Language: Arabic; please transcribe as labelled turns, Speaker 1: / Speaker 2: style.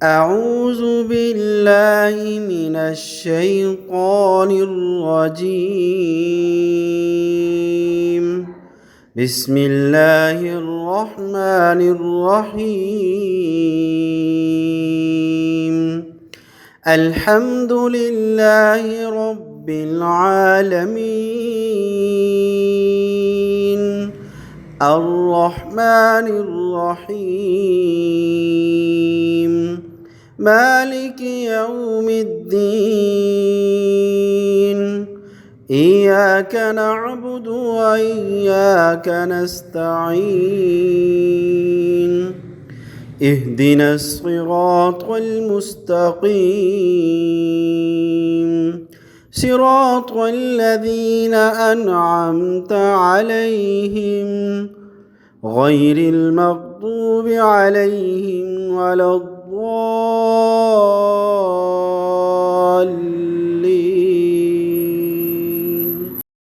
Speaker 1: أعوذ بالله من الشيطان الرجيم. بسم الله الرحمن الرحيم. الحمد لله رب العالمين، الرحمن الرحيم، مالك يوم الدين. إياك نعبد وإياك نستعين. اهدنا الصراط المستقيم، صراط الذين أنعمت عليهم غير المغضوب عليهم ولا الضالين.